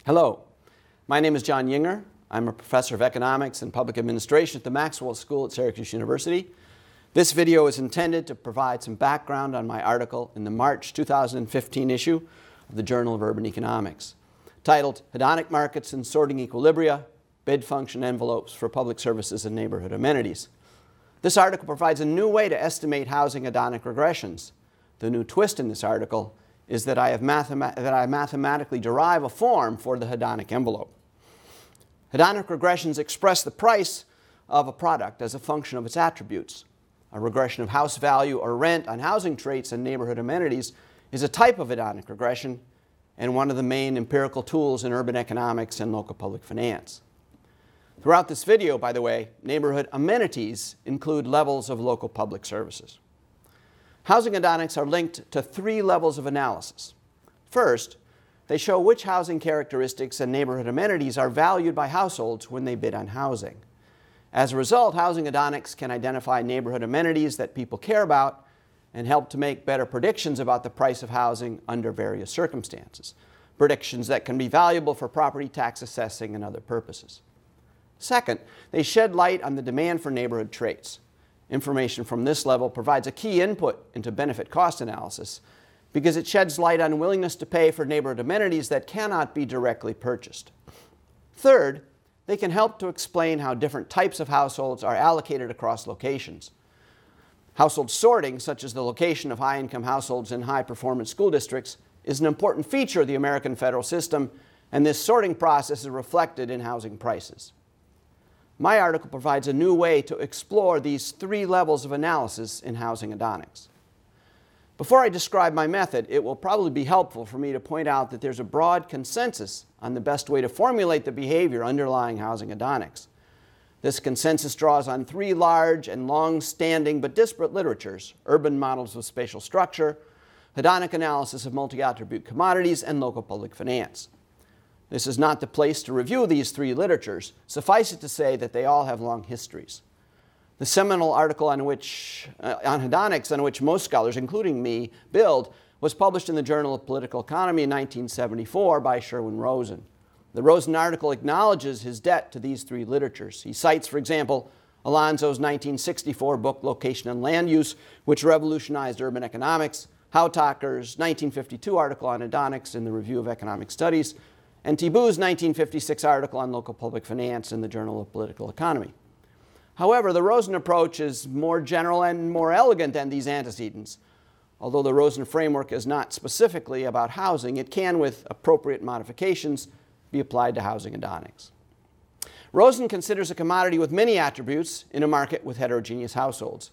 Hello, my name is John Yinger. I'm a professor of economics and public administration at the Maxwell School at Syracuse University. This video is intended to provide some background on my article in the March 2015 issue of the Journal of Urban Economics, titled Hedonic Markets and Sorting Equilibria, Bid Function Envelopes for Public Services and Neighborhood Amenities. This article provides a new way to estimate housing hedonic regressions. The new twist in this article is that I mathematically derive a form for the hedonic envelope. Hedonic regressions express the price of a product as a function of its attributes. A regression of house value or rent on housing traits and neighborhood amenities is a type of hedonic regression and one of the main empirical tools in urban economics and local public finance. Throughout this video, by the way, neighborhood amenities include levels of local public services. Housing hedonics are linked to three levels of analysis. First, they show which housing characteristics and neighborhood amenities are valued by households when they bid on housing. As a result, housing hedonics can identify neighborhood amenities that people care about and help to make better predictions about the price of housing under various circumstances, predictions that can be valuable for property tax assessing and other purposes. Second, they shed light on the demand for neighborhood traits. Information from this level provides a key input into benefit-cost analysis because it sheds light on willingness to pay for neighborhood amenities that cannot be directly purchased. Third, they can help to explain how different types of households are allocated across locations. Household sorting, such as the location of high-income households in high-performance school districts, is an important feature of the American federal system, and this sorting process is reflected in housing prices. My article provides a new way to explore these three levels of analysis in housing hedonics. Before I describe my method, it will probably be helpful for me to point out that there's a broad consensus on the best way to formulate the behavior underlying housing hedonics. This consensus draws on three large and long-standing but disparate literatures: urban models of spatial structure, hedonic analysis of multi-attribute commodities, and local public finance. This is not the place to review these three literatures. Suffice it to say that they all have long histories. The seminal article on hedonics on which most scholars, including me, build was published in the Journal of Political Economy in 1974 by Sherwin Rosen. The Rosen article acknowledges his debt to these three literatures. He cites, for example, Alonso's 1964 book Location and Land Use, which revolutionized urban economics, Hautacker's 1952 article on hedonics in the Review of Economic Studies, and Thibault's 1956 article on local public finance in the Journal of Political Economy. However, the Rosen approach is more general and more elegant than these antecedents. Although the Rosen framework is not specifically about housing, it can, with appropriate modifications, be applied to housing hedonics. Rosen considers a commodity with many attributes in a market with heterogeneous households.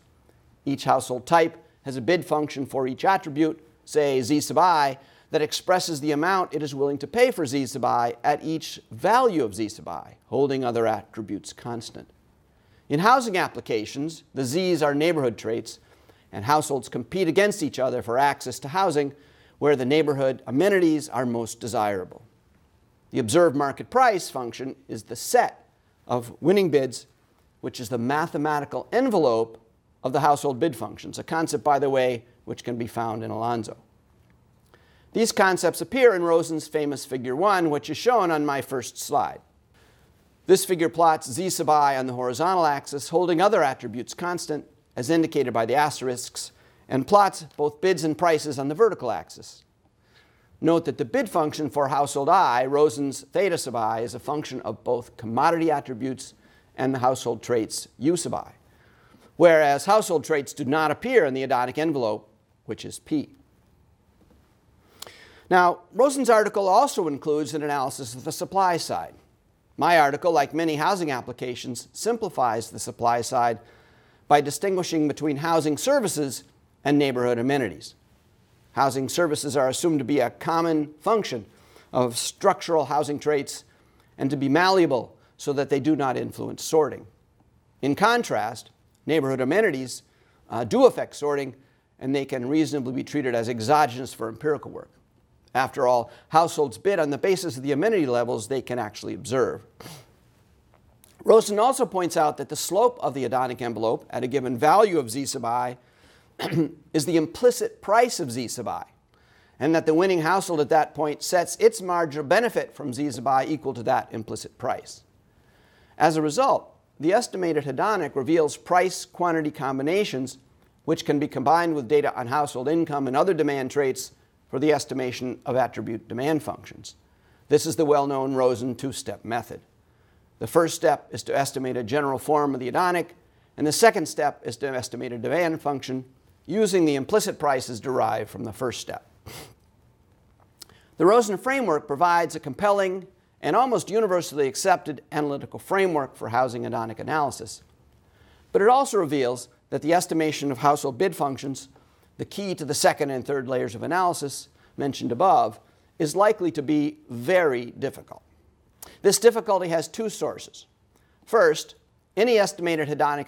Each household type has a bid function for each attribute, say Z sub I, that expresses the amount it is willing to pay for Z sub I at each value of Z sub I, holding other attributes constant. In housing applications, the Z's are neighborhood traits, and households compete against each other for access to housing where the neighborhood amenities are most desirable. The observed market price function is the set of winning bids, which is the mathematical envelope of the household bid functions, a concept, by the way, which can be found in Alonso. These concepts appear in Rosen's famous figure 1, which is shown on my first slide. This figure plots Z sub I on the horizontal axis, holding other attributes constant, as indicated by the asterisks, and plots both bids and prices on the vertical axis. Note that the bid function for household I, Rosen's theta sub I, is a function of both commodity attributes and the household traits U sub I, whereas household traits do not appear in the hedonic envelope, which is P. Now, Rosen's article also includes an analysis of the supply side. My article, like many housing applications, simplifies the supply side by distinguishing between housing services and neighborhood amenities. Housing services are assumed to be a common function of structural housing traits and to be malleable so that they do not influence sorting. In contrast, neighborhood amenities do affect sorting, and they can reasonably be treated as exogenous for empirical work. After all, households bid on the basis of the amenity levels they can actually observe. Rosen also points out that the slope of the hedonic envelope at a given value of Z sub I is the implicit price of Z sub I, and that the winning household at that point sets its marginal benefit from z sub I equal to that implicit price. As a result, the estimated hedonic reveals price-quantity combinations which can be combined with data on household income and other demand traits for the estimation of attribute demand functions. This is the well-known Rosen two-step method. The first step is to estimate a general form of the hedonic, and the second step is to estimate a demand function using the implicit prices derived from the first step. The Rosen framework provides a compelling and almost universally accepted analytical framework for housing hedonic analysis. But it also reveals that the estimation of household bid functions, the key to the second and third layers of analysis mentioned above, is likely to be very difficult. This difficulty has two sources. First, any estimated hedonic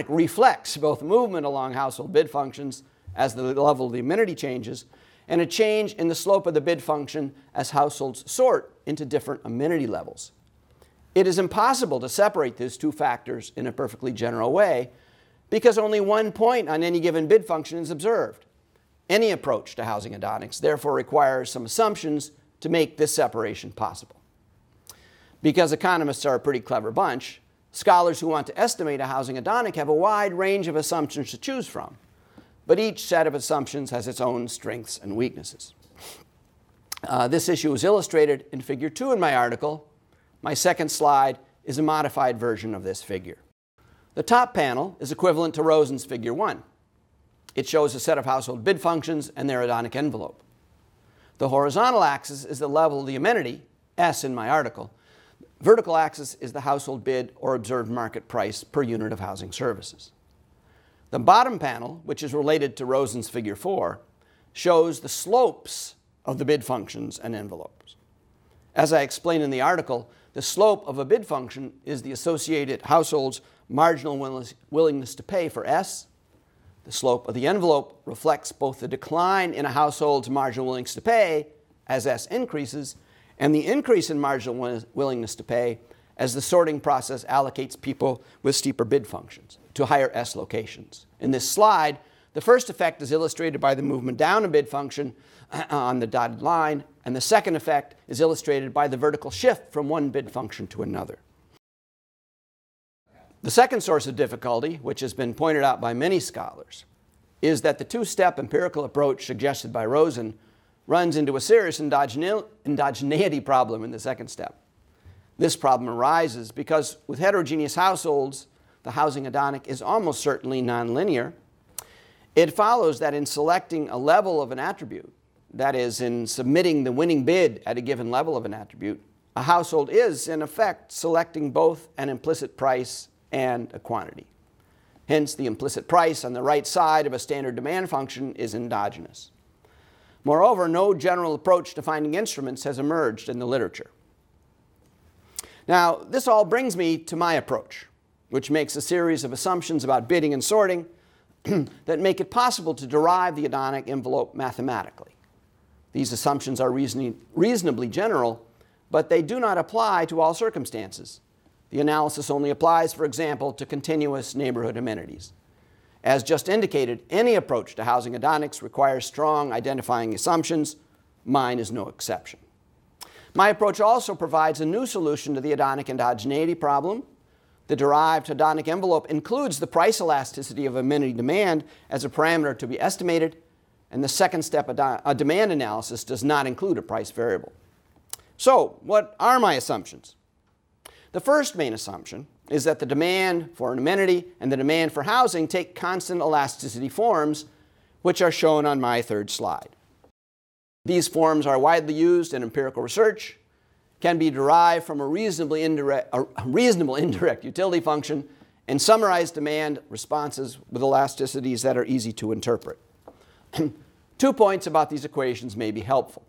reflects both movement along household bid functions as the level of the amenity changes, and a change in the slope of the bid function as households sort into different amenity levels. It is impossible to separate these two factors in a perfectly general way because only one point on any given bid function is observed. Any approach to housing hedonics therefore requires some assumptions to make this separation possible. Because economists are a pretty clever bunch, scholars who want to estimate a housing hedonic have a wide range of assumptions to choose from. But each set of assumptions has its own strengths and weaknesses. This issue is illustrated in Figure 2 in my article. My second slide is a modified version of this figure. The top panel is equivalent to Rosen's Figure 1. It shows a set of household bid functions and their hedonic envelope. The horizontal axis is the level of the amenity, S in my article. Vertical axis is the household bid or observed market price per unit of housing services. The bottom panel, which is related to Rosen's Figure 4, shows the slopes of the bid functions and envelopes. As I explain in the article, the slope of a bid function is the associated household's marginal willingness to pay for S. The slope of the envelope reflects both the decline in a household's marginal willingness to pay as S increases and the increase in marginal willingness to pay as the sorting process allocates people with steeper bid functions to higher S locations. In this slide, the first effect is illustrated by the movement down a bid function on the dotted line, and the second effect is illustrated by the vertical shift from one bid function to another. The second source of difficulty, which has been pointed out by many scholars, is that the two-step empirical approach suggested by Rosen runs into a serious endogeneity problem in the second step. This problem arises because with heterogeneous households, the housing hedonic is almost certainly nonlinear. It follows that in selecting a level of an attribute, that is, in submitting the winning bid at a given level of an attribute, a household is, in effect, selecting both an implicit price and a quantity. Hence, the implicit price on the right side of a standard demand function is endogenous. Moreover, no general approach to finding instruments has emerged in the literature. Now, this all brings me to my approach, which makes a series of assumptions about bidding and sorting that make it possible to derive the hedonic envelope mathematically. These assumptions are reasonably general, but they do not apply to all circumstances. The analysis only applies, for example, to continuous neighborhood amenities. As just indicated, any approach to housing hedonics requires strong identifying assumptions. Mine is no exception. My approach also provides a new solution to the hedonic endogeneity problem. The derived hedonic envelope includes the price elasticity of amenity demand as a parameter to be estimated, and the second step, a demand analysis, does not include a price variable. So, what are my assumptions? The first main assumption is that the demand for an amenity and the demand for housing take constant elasticity forms, which are shown on my third slide. These forms are widely used in empirical research, can be derived from a reasonable indirect utility function, and summarize demand responses with elasticities that are easy to interpret. 2 points about these equations may be helpful.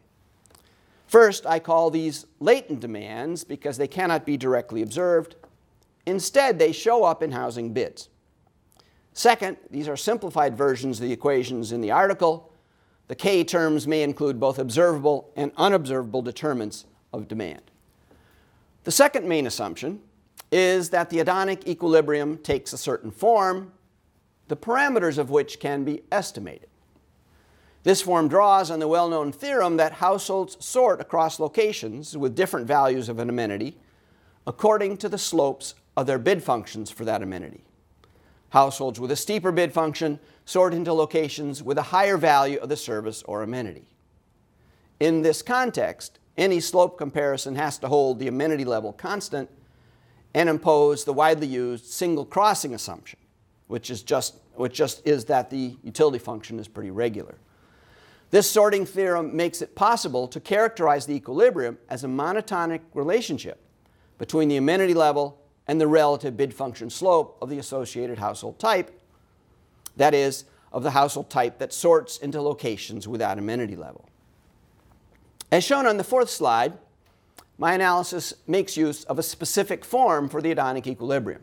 First, I call these latent demands because they cannot be directly observed. Instead, they show up in housing bids. Second, these are simplified versions of the equations in the article. The K terms may include both observable and unobservable determinants of demand. The second main assumption is that the hedonic equilibrium takes a certain form, the parameters of which can be estimated. This form draws on the well-known theorem that households sort across locations with different values of an amenity according to the slopes of their bid functions for that amenity. Households with a steeper bid function sort into locations with a higher value of the service or amenity. In this context, any slope comparison has to hold the amenity level constant and impose the widely used single crossing assumption, which just is that the utility function is pretty regular. This sorting theorem makes it possible to characterize the equilibrium as a monotonic relationship between the amenity level and the relative bid function slope of the associated household type, that is, of the household type that sorts into locations without amenity level. As shown on the fourth slide, my analysis makes use of a specific form for the hedonic equilibrium.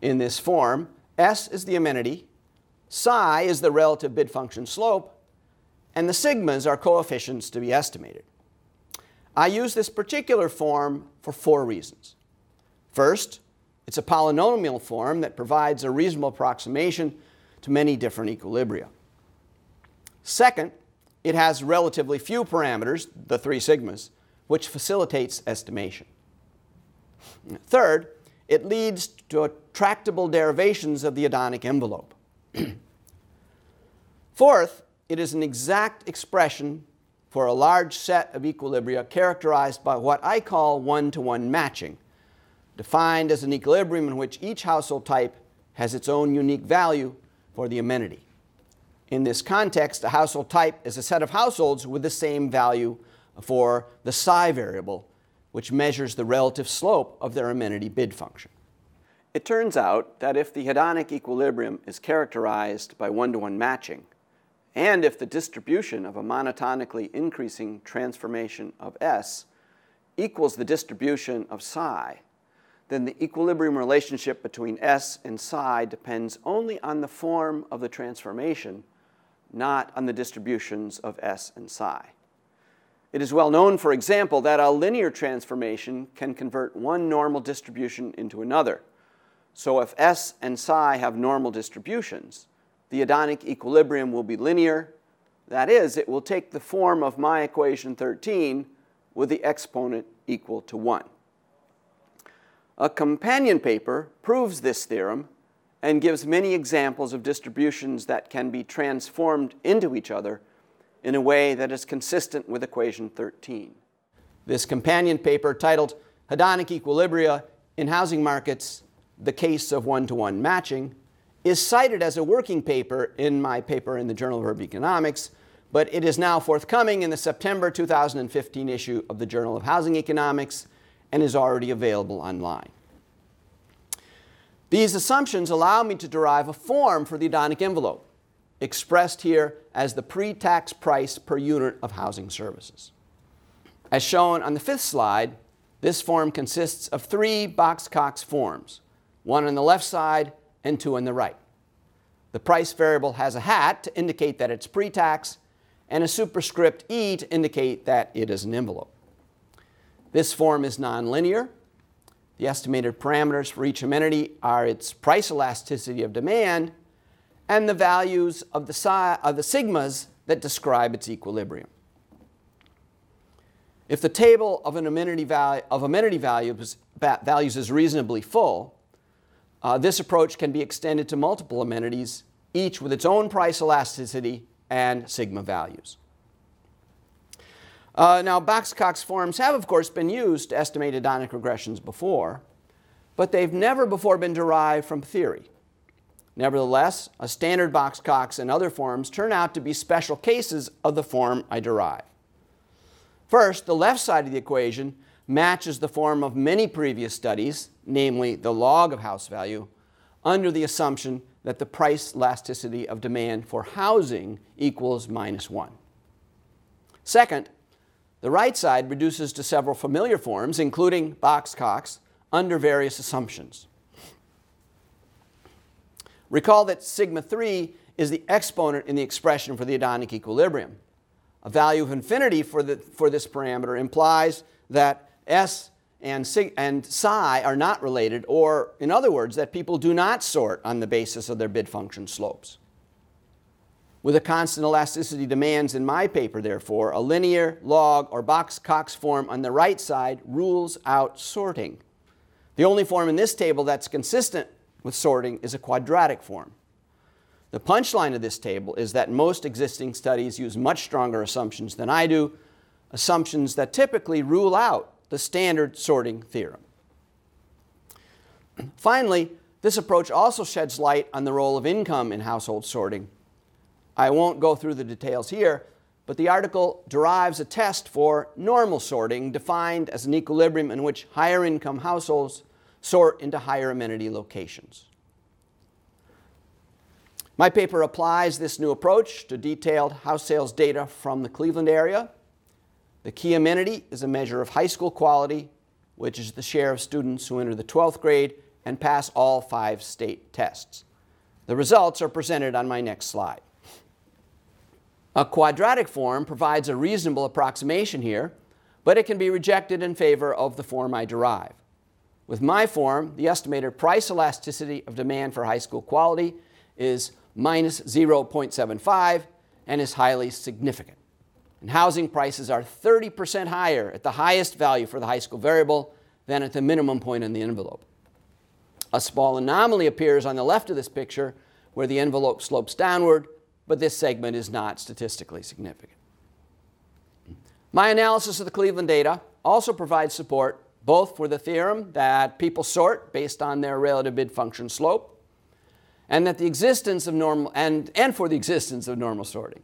In this form, S is the amenity, psi is the relative bid function slope, and the sigmas are coefficients to be estimated. I use this particular form for 4 reasons. First, it's a polynomial form that provides a reasonable approximation to many different equilibria. Second, it has relatively few parameters, the 3 sigmas, which facilitates estimation. Third, it leads to tractable derivations of the hedonic envelope. Fourth, it is an exact expression for a large set of equilibria characterized by what I call one-to-one matching, defined as an equilibrium in which each household type has its own unique value for the amenity. In this context, a household type is a set of households with the same value for the psi variable, which measures the relative slope of their amenity bid function. It turns out that if the hedonic equilibrium is characterized by one-to-one matching, and if the distribution of a monotonically increasing transformation of S equals the distribution of psi, then the equilibrium relationship between S and psi depends only on the form of the transformation, not on the distributions of S and psi. It is well known, for example, that a linear transformation can convert one normal distribution into another. So if S and psi have normal distributions, the hedonic equilibrium will be linear. That is, it will take the form of my equation 13 with the exponent equal to 1. A companion paper proves this theorem and gives many examples of distributions that can be transformed into each other in a way that is consistent with equation 13. This companion paper, titled Hedonic Equilibria in Housing Markets, the Case of One-to-One Matching, is cited as a working paper in my paper in the Journal of Urban Economics, but it is now forthcoming in the September 2015 issue of the Journal of Housing Economics and is already available online. These assumptions allow me to derive a form for the hedonic envelope, expressed here as the pre-tax price per unit of housing services. As shown on the 5th slide, this form consists of 3 Box-Cox forms, 1 on the left side and 2 on the right. The price variable has a hat to indicate that it's pre-tax and a superscript E to indicate that it is an envelope. This form is nonlinear. The estimated parameters for each amenity are its price elasticity of demand and the values of the sigmas that describe its equilibrium. If the table of amenity values is reasonably full, this approach can be extended to multiple amenities, each with its own price elasticity and sigma values. Now, Box-Cox forms have, of course, been used to estimate hedonic regressions before, but they've never before been derived from theory. Nevertheless, a standard Box-Cox and other forms turn out to be special cases of the form I derive. First, the left side of the equation matches the form of many previous studies, namely the log of house value, under the assumption that the price elasticity of demand for housing equals -1. Second, the right side reduces to several familiar forms, including Box-Cox, under various assumptions. Recall that sigma 3 is the exponent in the expression for the hedonic equilibrium. A value of infinity for this parameter implies that S and psi are not related, or in other words, that people do not sort on the basis of their bid function slopes. With the constant elasticity demands in my paper, therefore, a linear, log, or box-Cox form on the right side rules out sorting. The only form in this table that's consistent with sorting is a quadratic form. The punchline of this table is that most existing studies use much stronger assumptions than I do, assumptions that typically rule out the standard sorting theorem. Finally, this approach also sheds light on the role of income in household sorting. I won't go through the details here, but the article derives a test for normal sorting, defined as an equilibrium in which higher income households sort into higher amenity locations. My paper applies this new approach to detailed house sales data from the Cleveland area. The key amenity is a measure of high school quality, which is the share of students who enter the 12th grade and pass all 5 state tests. The results are presented on my next slide. A quadratic form provides a reasonable approximation here, but it can be rejected in favor of the form I derive. With my form, the estimated price elasticity of demand for high school quality is minus 0.75 and is highly significant. And housing prices are 30% higher at the highest value for the high school variable than at the minimum point in the envelope. A small anomaly appears on the left of this picture where the envelope slopes downward, but this segment is not statistically significant. My analysis of the Cleveland data also provides support both for the theorem that people sort based on their relative bid function slope, and that the existence of normal and for the existence of normal sorting.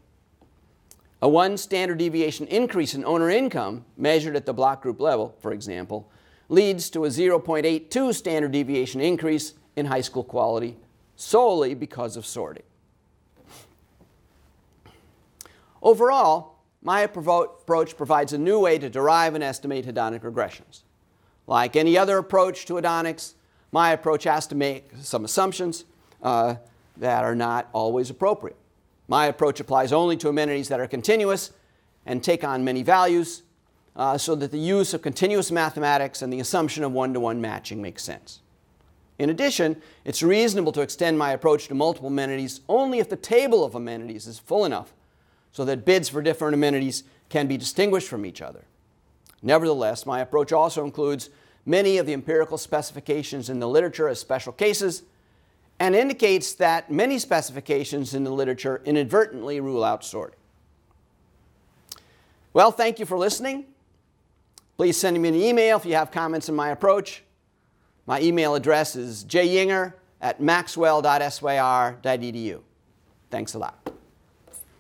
A 1 standard deviation increase in owner income measured at the block group level, for example, leads to a 0.82 standard deviation increase in high school quality solely because of sorting. Overall, my approach provides a new way to derive and estimate hedonic regressions. Like any other approach to hedonics, my approach has to make some assumptions that are not always appropriate. My approach applies only to amenities that are continuous and take on many values, so that the use of continuous mathematics and the assumption of one-to-one matching makes sense. In addition, it's reasonable to extend my approach to multiple amenities only if the table of amenities is full enough so that bids for different amenities can be distinguished from each other. Nevertheless, my approach also includes many of the empirical specifications in the literature as special cases and indicates that many specifications in the literature inadvertently rule out sorting. Well, thank you for listening. Please send me an email if you have comments on my approach. My email address is jyinger@maxwell.syr.edu. Thanks a lot.